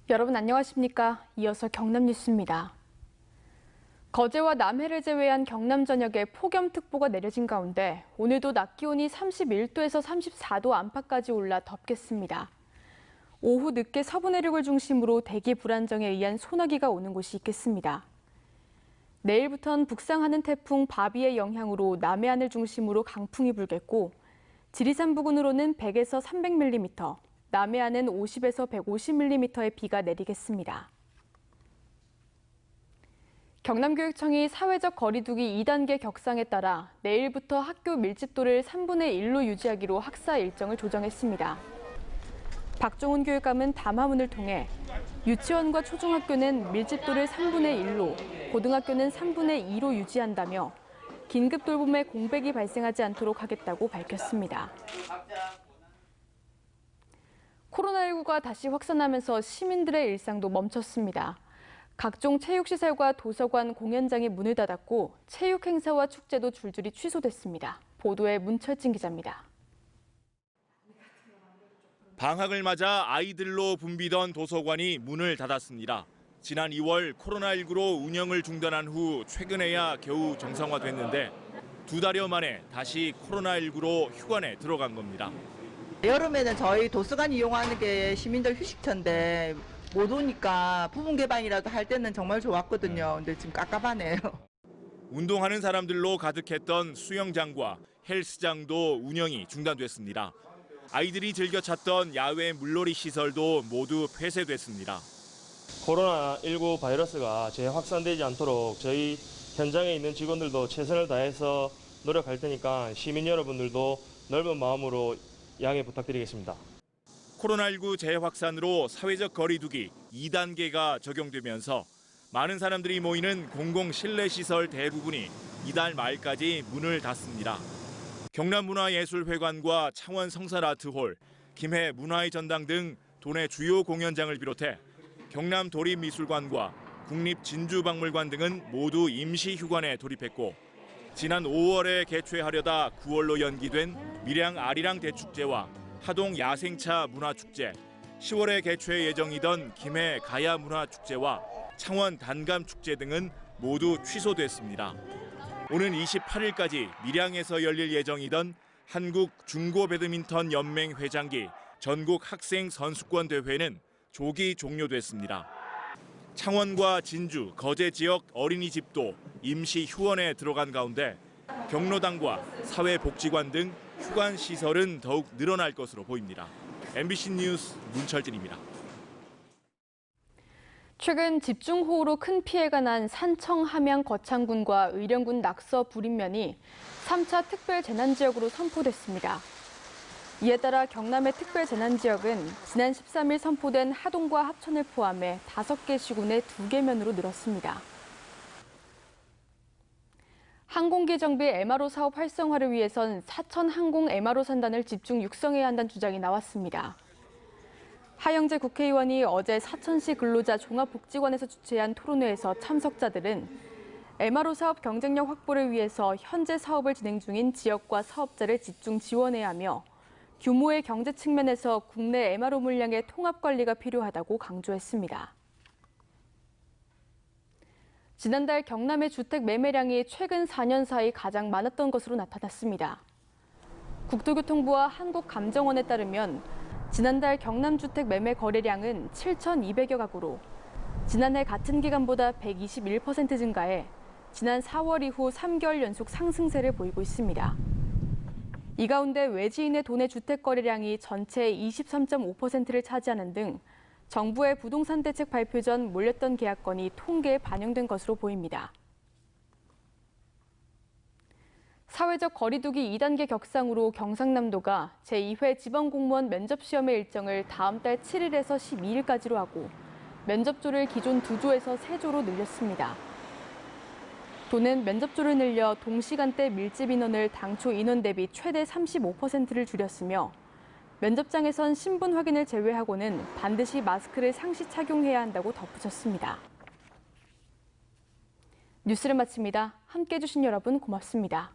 여러분 안녕하십니까? 이어서 경남 뉴스입니다. 거제와 남해를 제외한 경남 전역에 폭염특보가 내려진 가운데 오늘도 낮 기온이 31도에서 34도 안팎까지 올라 덥겠습니다. 오후 늦게 서부 내륙을 중심으로 대기 불안정에 의한 소나기가 오는 곳이 있겠습니다. 내일부터는 북상하는 태풍 바비의 영향으로 남해안을 중심으로 강풍이 불겠고 지리산 부근으로는 100에서 300mm, 남해안은 50에서 150mm의 비가 내리겠습니다. 경남교육청이 사회적 거리두기 2단계 격상에 따라 내일부터 학교 밀집도를 3분의 1로 유지하기로 학사 일정을 조정했습니다. 박종훈 교육감은 담화문을 통해 유치원과 초중학교는 밀집도를 3분의 1로, 고등학교는 3분의 2로 유지한다며 긴급 돌봄에 공백이 발생하지 않도록 하겠다고 밝혔습니다. 코로나19가 다시 확산하면서 시민들의 일상도 멈췄습니다. 각종 체육시설과 도서관, 공연장이 문을 닫았고 체육 행사와 축제도 줄줄이 취소됐습니다. 보도에 문철진 기자입니다. 방학을 맞아 아이들로 붐비던 도서관이 문을 닫았습니다. 지난 2월 코로나19로 운영을 중단한 후 최근에야 겨우 정상화됐는데 2달여 만에 다시 코로나19로 휴관에 들어간 겁니다. 여름에는 저희 도서관 이용하는 게 시민들 휴식처인데 못 오니까 부분 개방이라도 할 때는 정말 좋았거든요. 근데 지금 깝깝하네요. 운동하는 사람들로 가득했던 수영장과 헬스장도 운영이 중단됐습니다. 아이들이 즐겨 찾던 야외 물놀이 시설도 모두 폐쇄됐습니다. 코로나19 바이러스가 재확산되지 않도록 저희 현장에 있는 직원들도 최선을 다해서 노력할 테니까 시민 여러분들도 넓은 마음으로 양해 부탁드리겠습니다. 코로나19 재확산으로 사회적 거리두기 2단계가 적용되면서 많은 사람들이 모이는 공공 실내 시설 대부분이 이달 말까지 문을 닫습니다. 경남문화예술회관과 창원 성산아트홀, 김해 문화의 전당 등 도내 주요 공연장을 비롯해 경남도립미술관과 국립진주박물관 등은 모두 임시 휴관에 돌입했고 지난 5월에 개최하려다 9월로 연기된 밀양 아리랑 대축제와 하동 야생차 문화축제, 10월에 개최 예정이던 김해 가야 문화축제와 창원 단감축제 등은 모두 취소됐습니다. 오는 28일까지 밀양에서 열릴 예정이던 한국 중고배드민턴 연맹 회장기 전국 학생 선수권 대회는 조기 종료됐습니다. 창원과 진주, 거제 지역 어린이집도 임시 휴원에 들어간 가운데 경로당과 사회복지관 등 휴관 시설은 더욱 늘어날 것으로 보입니다. MBC 뉴스 문철진입니다. 최근 집중호우로 큰 피해가 난 산청, 함양, 거창군과 의령군 낙서 불임면이 3차 특별재난지역으로 선포됐습니다. 이에 따라 경남의 특별재난지역은 지난 13일 선포된 하동과 합천을 포함해 5개 시군의 2개 면으로 늘었습니다. 항공기 정비 MRO 사업 활성화를 위해선 사천 항공 MRO 산단을 집중 육성해야 한다는 주장이 나왔습니다. 하영재 국회의원이 어제 사천시 근로자 종합복지관에서 주최한 토론회에서 참석자들은 MRO 사업 경쟁력 확보를 위해서 현재 사업을 진행 중인 지역과 사업자를 집중 지원해야 하며 규모의 경제 측면에서 국내 MRO 물량의 통합 관리가 필요하다고 강조했습니다. 지난달 경남의 주택 매매량이 최근 4년 사이 가장 많았던 것으로 나타났습니다. 국토교통부와 한국감정원에 따르면 지난달 경남 주택 매매 거래량은 7,200여 가구로 지난해 같은 기간보다 121% 증가해 지난 4월 이후 3개월 연속 상승세를 보이고 있습니다. 이 가운데 외지인의 도내 주택 거래량이 전체의 23.5%를 차지하는 등 정부의 부동산 대책 발표 전 몰렸던 계약건이 통계에 반영된 것으로 보입니다. 사회적 거리두기 2단계 격상으로 경상남도가 제2회 지방공무원 면접시험의 일정을 다음 달 7일에서 12일까지로 하고 면접조를 기존 2조에서 3조로 늘렸습니다. 도는 면접조를 늘려 동시간대 밀집 인원을 당초 인원 대비 최대 35%를 줄였으며 면접장에선 신분 확인을 제외하고는 반드시 마스크를 상시 착용해야 한다고 덧붙였습니다. 뉴스를 마칩니다. 함께해 주신 여러분 고맙습니다.